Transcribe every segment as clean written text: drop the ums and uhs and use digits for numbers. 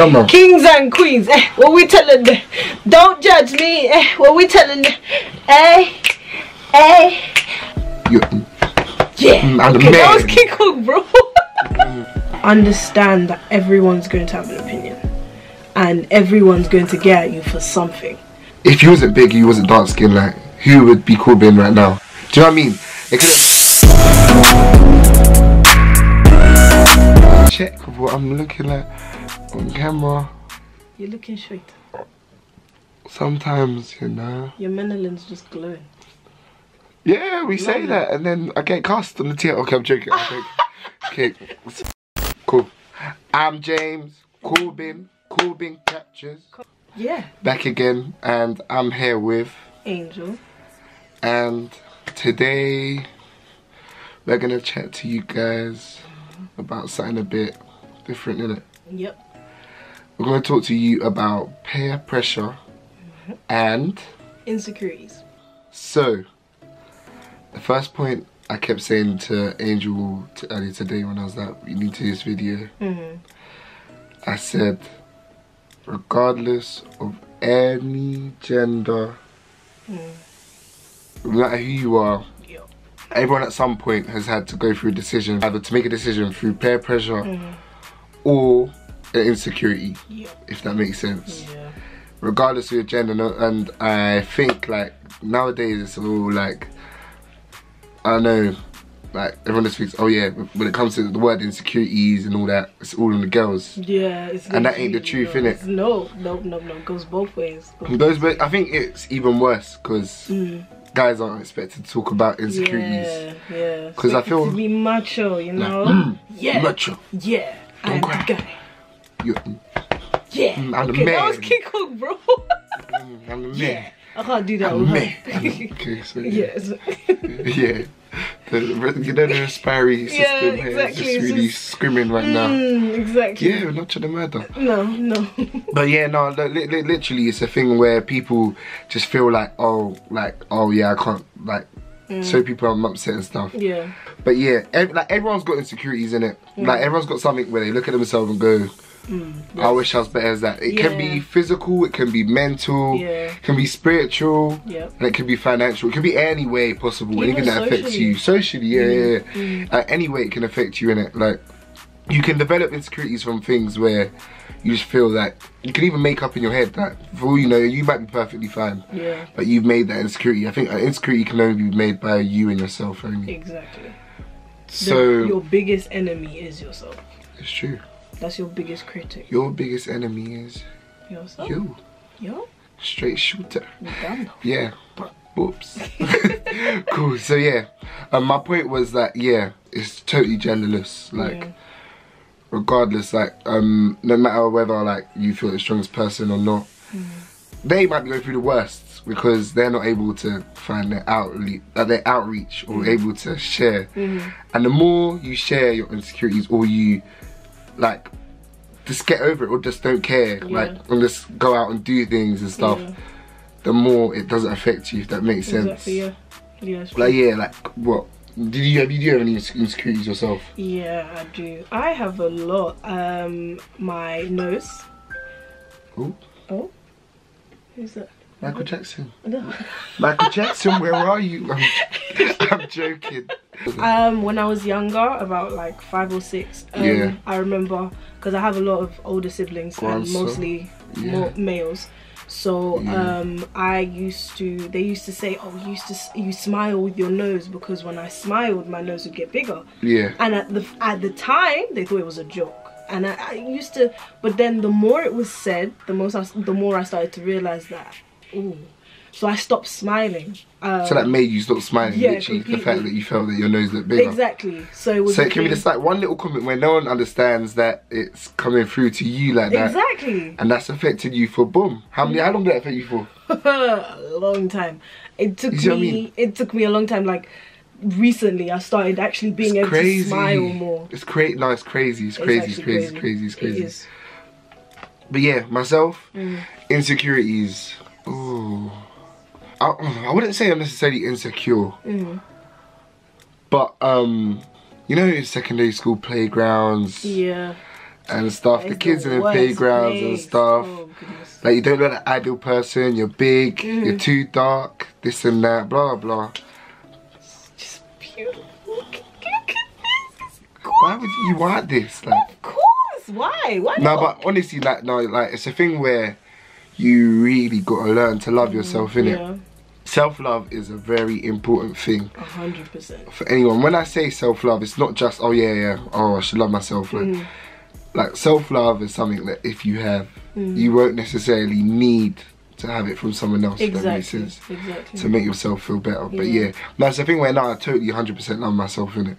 Come on. Kings and queens, what we telling them? Don't judge me, what we telling them? Yeah. Okay, that was King Kong, bro. Understand that everyone's going to have an opinion, and everyone's going to get at you for something. If you wasn't big, you wasn't dark skinned, like, who would be Corbin right now? Do you know what I mean? Check what I'm looking at on camera. You're looking straight. Sometimes, you know. Your melanin's just glowing. Yeah, we say that, and then I get cast on the tier. Okay, I'm joking. Okay, cool. I'm James Corbin Captures. Yeah. Back again, and I'm here with Angel. And today we're gonna chat to you guys about something a bit different, innit? Yep. We're gonna talk to you about peer pressure and insecurities. So, the first point I kept saying to Angel earlier today when I was like, we need to do this video. I said, regardless of any gender, no matter who you are, everyone at some point has had to go through a decision, either to make a decision through peer pressure or an insecurity, if that makes sense. Regardless of your gender, and I think like nowadays it's all like, I don't know, like everyone just thinks, oh yeah, when it comes to the word insecurities and all that, it's all on the girls. Yeah, it's and that ain't the truth, innit? No, it goes both ways. I think it's even worse because guys aren't expected to talk about insecurities. Yeah. Because I feel to be macho, you know. Like, macho. Yeah. Don't cry. Guy. I'm the man. That was King Kong, bro. I'm the man. Yeah. I can't do that. I'm the man. Okay, so yes. Yeah. You know the respiratory system here is just really screaming right now. Exactly. Yeah, we're not trying to murder. No. But yeah, no, literally it's a thing where people just feel like, oh yeah, I can't, like, so people are upset and stuff. Yeah. But yeah, everyone's got insecurities in it. Like everyone's got something where they look at themselves and go, I wish I was better as that. It can be physical, it can be mental, it can be spiritual, and it can be financial. It can be any way possible, anything that affects you. Socially, any way it can affect you, innit? Like, you can develop insecurities from things where you just feel that you can even make up in your head that for all you know, you might be perfectly fine, but you've made that insecurity. I think an insecurity can only be made by you and yourself only. Exactly. So your biggest enemy is yourself. It's true. That's your biggest critic. Your biggest enemy is yourself. You. Straight shooter. Yeah. Whoops. Cool. So yeah, my point was that it's totally genderless. Like, regardless, like no matter whether like you feel the strongest person or not, they might be going through the worst because they're not able to find their outreach or able to share. And the more you share your insecurities, or you like just get over it, or just don't care, like, and just go out and do things and stuff, the more it doesn't affect you, if that makes sense. Exactly, like what? Do you have any insecurities yourself? Yeah, I do. I have a lot. My nose. Oh, who's that? Michael Jackson. No. Michael Jackson, where are you? I'm joking. When I was younger, about like 5 or 6, I remember, because I have a lot of older siblings and mostly more males. So they used to say, oh, you smile with your nose, because when I smiled, my nose would get bigger. Yeah. And at the time, they thought it was a joke. And I used to, but then the more it was said, the more I started to realize that, ooh. So I stopped smiling. So that made you stop smiling, literally, completely. The fact that you felt that your nose looked bigger. Exactly. So it can be just like one little comment where no one understands that it's coming through to you like that. Exactly. And that's affected you for boom. How long did that affect you for? A long time. It took me a long time. Like, recently I started actually being able to smile more. It's crazy. No, it's crazy. It's crazy. It is. But yeah, myself, insecurities. Ooh. I wouldn't say I'm necessarily insecure, but you know, secondary school playgrounds, and stuff. The kids in the playgrounds and stuff. Oh, goodness. Like, you don't look like an ideal person, you're big, you're too dark, this and that, blah blah. It's just beautiful. Why would you want this? Like, of course, why? Why no, not? but honestly, like, no, like, it's a thing where you really gotta learn to love yourself, innit? Yeah. Self-love is a very important thing 100% for anyone. When I say self-love, it's not just, oh yeah, oh, I should love myself. Like self-love is something that if you have, you won't necessarily need to have it from someone else. Exactly. That makes sense. Exactly. To make yourself feel better. But yeah, that's the thing where now I totally 100% love myself, innit?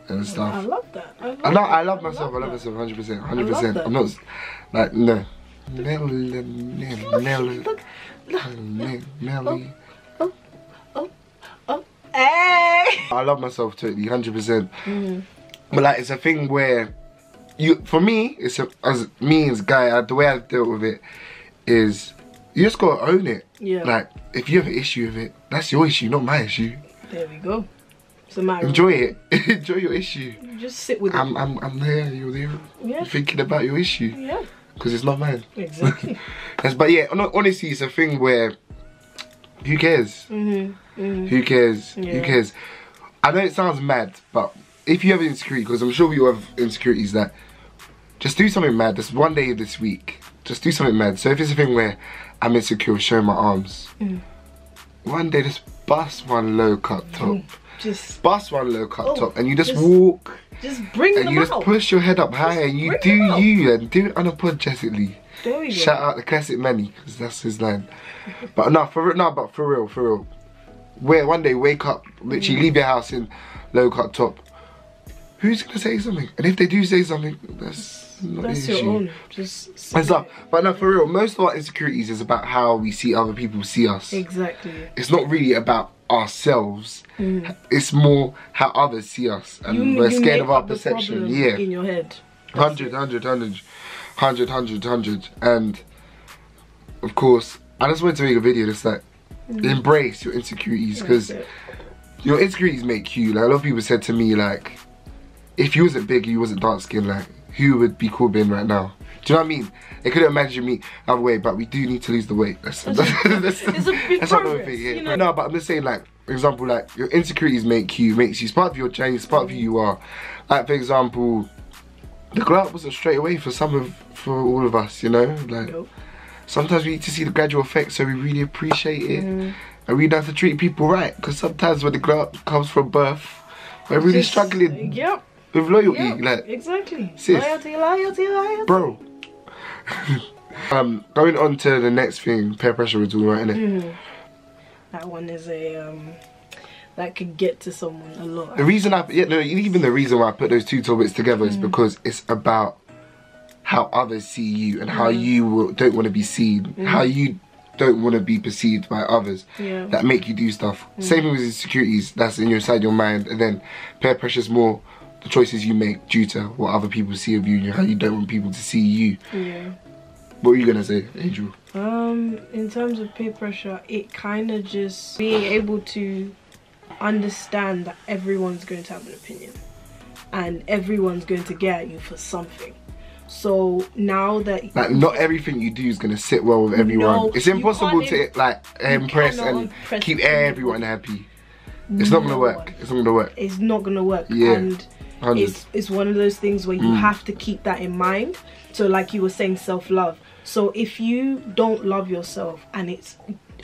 And stuff. I love that. I love myself 100%, 100%. I'm not like, no. Nelly. Hey! I love myself totally, 100%. But like, it's a thing where for me, it's as a guy, the way I've dealt with it is you just gotta own it. Yeah. Like, if you have an issue with it, that's your issue, not my issue. There we go. It's a matter. Enjoy it. Enjoy your issue. Just sit with it. I'm there. You're there. Yeah. You're thinking about your issue. Yeah. Because it's not mine. Exactly. But yeah, honestly, it's a thing where who cares? Who cares? Yeah. Who cares? I know it sounds mad, but if you have insecurity, because I'm sure we all have insecurities, that just do something mad. Just one day of this week, just do something mad. So if it's a thing where I'm insecure, showing my arms, one day just bust one low cut top. Just bust one low cut top, and you just walk. Just bring them out. And you just push your head up high, and you do you, and do it unapologetically. There we go. Shout out the classic Manny, because that's his line. But no, for real. Where one day wake up, literally leave your house in low cut top. Who's gonna say something? And if they do say something, that's not the issue. Your own. Just and stuff. But no, for real, most of our insecurities is about how we see other people see us. Exactly. It's not really about ourselves. It's more how others see us, and we're scared of our perception. Yeah. In your head. 100. And of course, I just wanted to make a video that's like, embrace your insecurities, because your insecurities make you. Like, a lot of people said to me, like, if you wasn't big, you wasn't dark skinned, like, who would be Corbin right now? Do you know what I mean? They couldn't imagine me other way, but we do need to lose the weight. That's it's a big another thing. Yeah. You know? No, but I'm just saying, like, for example, like, your insecurities makes you. It's part of your journey. It's part of who you are. Like, for example, the glow up wasn't straight away for all of us. You know, like, sometimes we need to see the gradual effect, so we really appreciate it, and we have to treat people right. Because sometimes when the glow up comes from birth, we're really struggling. Yep. With loyalty, like, exactly. Sis, loyalty, bro. Going on to the next thing, peer pressure we're talking about, innit? That one is that could get to someone a lot. The reason even the reason why I put those two topics together is because it's about how others see you and how you don't want to be seen, how you don't want to be perceived by others that make you do stuff. Same thing with insecurities, that's inside your mind, and then peer pressure is more the choices you make due to what other people see of you and how you don't want people to see you. Yeah. What were you gonna say, Angel? In terms of peer pressure, it kind of just being able to understand that everyone's going to have an opinion and everyone's going to get at you for something. So now that not everything you do is gonna sit well with everyone. It's impossible to like impress and keep everyone happy. It's not gonna work. It's not gonna work. It's not gonna work. Yeah. And it's one of those things where you have to keep that in mind. So like you were saying, self-love. So if you don't love yourself, and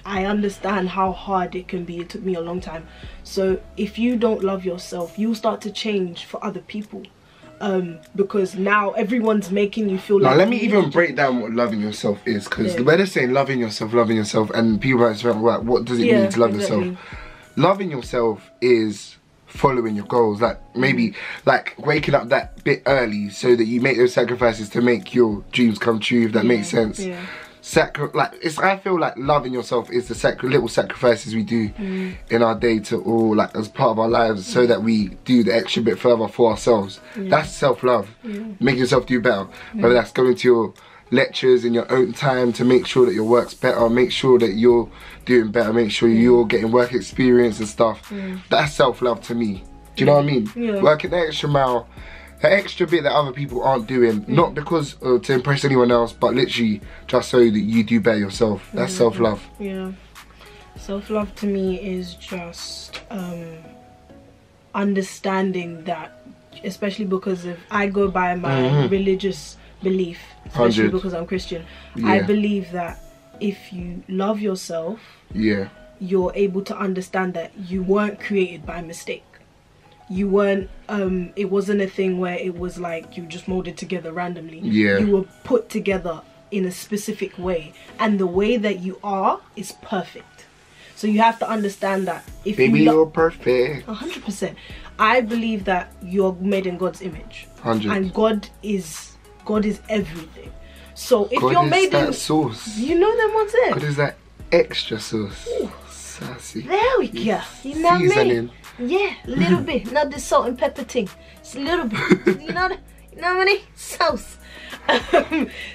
I understand how hard it can be. It took me a long time. So if you don't love yourself, you'll start to change for other people. Because now everyone's making you feel like. Now let me even break down what loving yourself is, because the way they're saying loving yourself, and people might say, well, what does it mean to love yourself? Loving yourself is following your goals, like maybe like waking up that bit early so that you make those sacrifices to make your dreams come true, if that makes sense. I feel like loving yourself is the little sacrifices we do in our day to all, like, as part of our lives, so that we do the extra bit further for ourselves. That's self-love. Making yourself do better, whether that's going to your lectures in your own time to make sure that your work's better, make sure that you're doing better, make sure you're getting work experience and stuff. That's self-love to me. Do you know what I mean? Working the extra mile the extra bit that other people aren't doing, not because to impress anyone else, but literally just so that you do better yourself. That's self-love. Yeah. Self-love to me is just understanding that, especially because I go by my religious belief, especially 100. because I'm Christian. I believe that if you love yourself, you're able to understand that you weren't created by mistake. You weren't it wasn't a thing where it was like you just molded together randomly. You were put together in a specific way, and the way that you are is perfect. So you have to understand that if you're perfect. 100%. I believe that you're made in God's image. 100. And God is everything. So if you're made in sauce, you know them ones there. God is that extra sauce. Ooh. Sassy. There we go. You know what I mean? Yeah, a little bit. Not the salt and pepper thing. It's a little bit. You know what I mean? Sauce.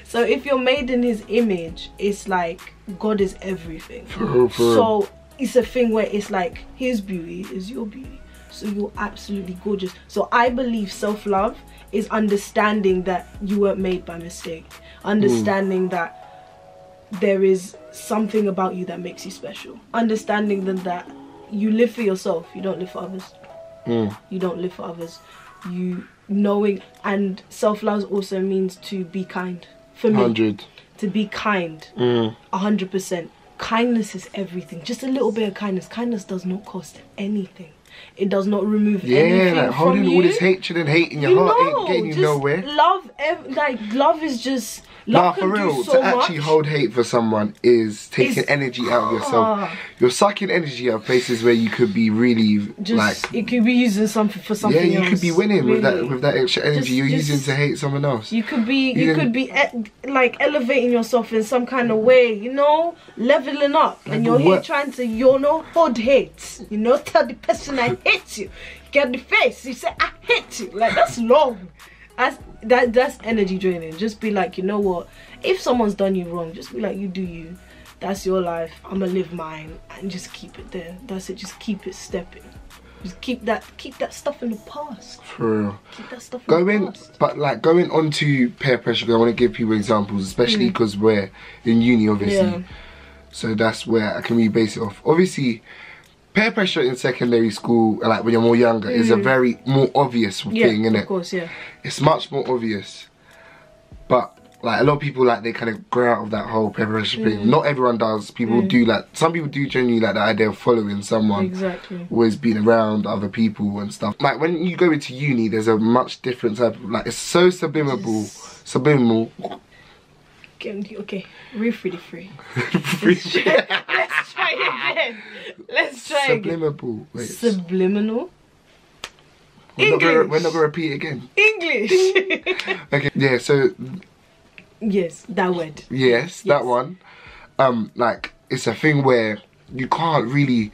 So if you're made in his image, it's like God is everything. So it's a thing where it's like his beauty is your beauty. So you're absolutely gorgeous. So I believe self-love is understanding that you weren't made by mistake. Understanding that there is something about you that makes you special. Understanding that you live for yourself, you don't live for others. You don't live for others. You knowing, and self-love also means to be kind. For me, 100. To be kind, 100%. Kindness is everything. Just a little bit of kindness. Kindness does not cost anything. It does not remove anything like holding from all you. this hatred and hate in your heart ain't getting you nowhere. Love is just. Nah, for real, to actually hold hate for someone is taking energy out of yourself. You're sucking energy out of places where you could be really it could be using something for something else. Yeah, you could be winning with that extra energy you're using to hate someone else. You could be like elevating yourself in some kind of way, you know, leveling up, and you're here trying to, you know, hold hate. You know, tell the person I hate you. Get the face. You say I hate you. Like, that's long. That's energy draining. Just be like, you know what, if someone's done you wrong, just be like, you do you, that's your life, I'm gonna live mine, and just keep it there. That's it. Just keep it stepping. Just keep that stuff in the past. For real. Keep that stuff in the past. But like going on to peer pressure, I want to give people examples, especially because we're in uni, obviously. So that's where I can really base it off. Obviously, peer pressure in secondary school, like when you're more younger, is a very more obvious thing, innit? Of course, It's much more obvious. But like a lot of people, like, they kind of grow out of that whole peer pressure thing. Not everyone does. People do, like, some people do genuinely like the idea of following someone. Exactly. Always being around other people and stuff. Like when you go into uni, there's a much different type of, like, it's so subliminal. Okay, free. Let's try again. Subliminal. Wait. Subliminal. We're not gonna repeat it again. English. Okay. Yeah. So. Yes, that word. Yes, that one. Like, it's a thing where you can't really,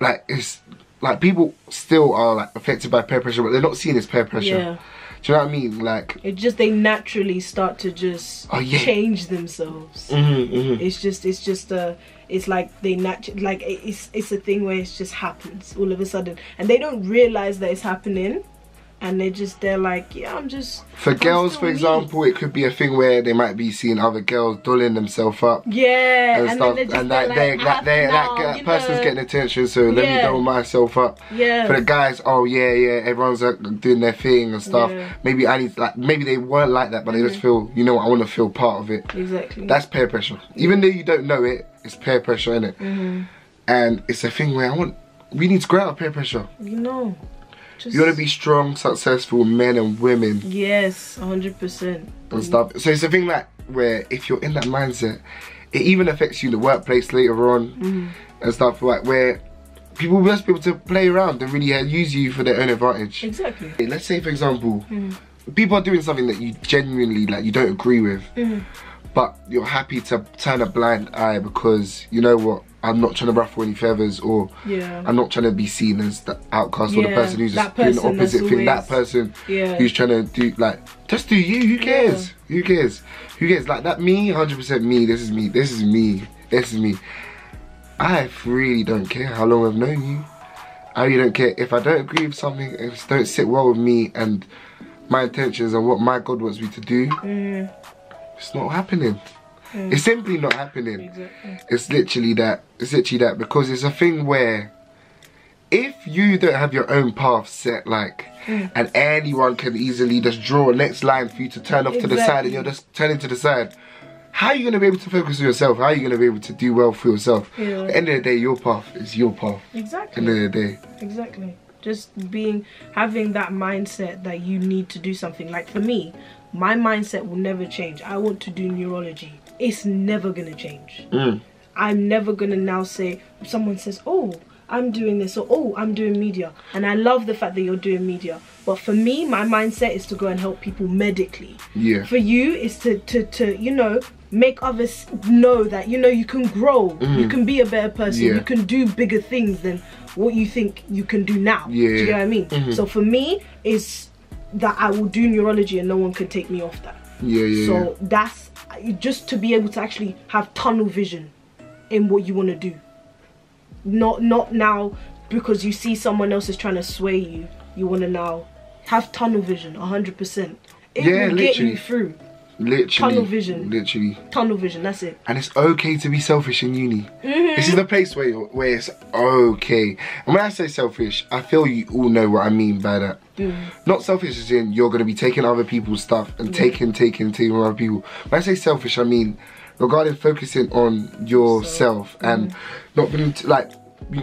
like, it's like people still are like affected by peer pressure, but they're not seen as peer pressure. Yeah. Do you know what I mean? Like, it just, they naturally start to just change themselves. It's like they naturally, like, it's a thing where it just happens all of a sudden, and they don't realize that it's happening, and they're like, yeah, for girls, for example, it could be a thing where they might be seeing other girls dolling themselves up, and stuff, and that person's getting attention, so let me doll myself up. For the guys, everyone's like doing their thing and stuff. Maybe I need, like, maybe they weren't like that, but they just feel, you know what, I want to feel part of it. Exactly. That's peer pressure. Even though you don't know it, it's peer pressure, innit? And it's a thing where we need to grow out of peer pressure. You know. You want to be strong, successful men and women. Yes, 100%. And stuff. So it's a thing that where if you're in that mindset, it even affects you in the workplace later on and stuff, like where people will just be able to play around and really use you for their own advantage. Exactly. Let's say, for example, people are doing something that you genuinely, like, you don't agree with, but you're happy to turn a blind eye because, you know what, I'm not trying to ruffle any feathers, or I'm not trying to be seen as the outcast or the person who's just doing the opposite thing. That person who's trying to do, like, just do you, who cares? Who cares? Who cares? Like, that me, 100% me, this is me, this is me, this is me. I really don't care how long I've known you. I really don't care. If I don't agree with something, if it don't sit well with me and my intentions and what my God wants me to do, it's not happening. It's simply not happening. Exactly. It's literally that. It's literally that, because it's a thing where if you don't have your own path set, like, and anyone can easily just draw a next line for you to turn off to the side, and you're just turning to the side, how are you going to be able to focus on yourself? How are you going to be able to do well for yourself? At the end of the day, your path is your path. Exactly. At the end of the day. Exactly. Just having that mindset that you need to do something. Like for me, my mindset will never change. I want to do neurology. It's never going to change. I'm never going to now say, someone says, oh, I'm doing this, or oh, I'm doing media. And I love the fact that you're doing media. But for me, my mindset is to go and help people medically. Yeah. For you, is to you know, make others know that, you know, you can grow. You can be a better person. You can do bigger things than what you think you can do now. Do you get what I mean? So for me, it's that I will do neurology and no one can take me off that. So that's just to be able to actually have tunnel vision in what you want to do. Not now because you see someone else is trying to sway you. You want to now have tunnel vision 100%. It will get you through. Tunnel vision. Tunnel vision, that's it. And it's okay to be selfish in uni. This is the place where it's okay. And when I say selfish, I feel you all know what I mean by that. Not selfish as in you're going to be taking other people's stuff and taking from other people. When I say selfish, I mean regarding focusing on yourself and not being like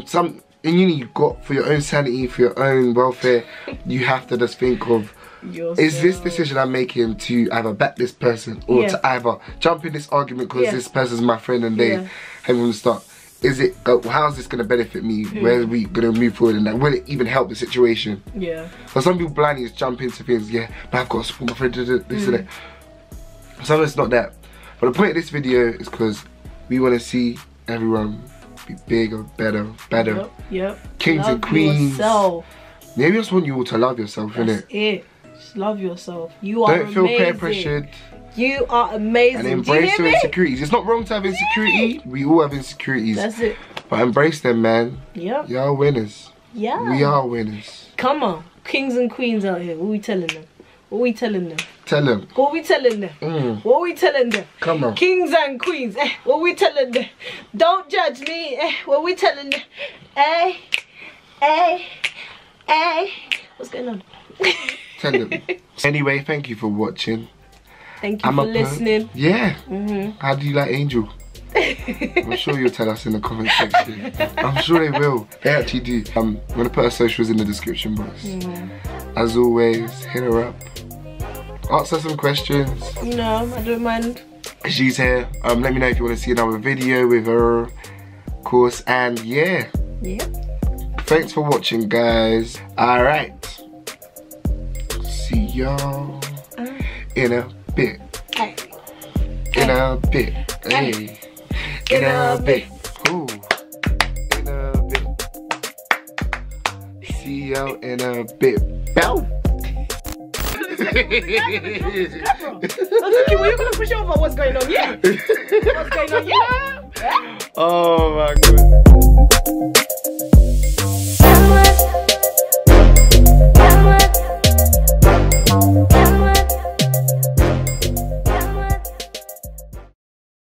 some in uni. You've got, for your own sanity, for your own welfare, you have to just think of, is this decision I'm making to either back this person or to either jump in this argument because this person's my friend and they having to start. Is it, how's this going to benefit me? Where are we going to move forward? And that, will it even help the situation? For some people blindly just jump into things, but I've got to support my friend, this and that. Some it's not that. But the point of this video is because we want to see everyone be bigger, better. Kings and queens. Yourself. Maybe I just want you all to love yourself, innit? It. Just love yourself. You are amazing. Don't feel peer pressured. You are amazing. And embrace your insecurities. It's not wrong to have insecurity. We all have insecurities. That's it. But embrace them, man. Yep. Y'all winners. Yeah. We are winners. Come on. Kings and queens out here. What we telling them? What we telling them? Tell them. What we telling them? What we telling them? Come on. Kings and queens. What we telling them? Don't judge me. What we telling them? What's going on? Tell them. Anyway, thank you for watching. Thank you for listening. Yeah. How do you like Angel? I'm sure you'll tell us in the comment section. I'm sure they will. They actually do. I'm gonna put her socials in the description box. As always, hit her up. Ask her some questions. You know, I don't mind. She's here. Let me know if you want to see another video with her, of course. And yeah. Thanks for watching, guys. Alright. See y'all in a bit. In a bit. Hey. In a bit. Ooh. In a bit. See y'all in a bit. Bow. I was thinking, were you gonna push over? What's going on? What's going on? Oh my god.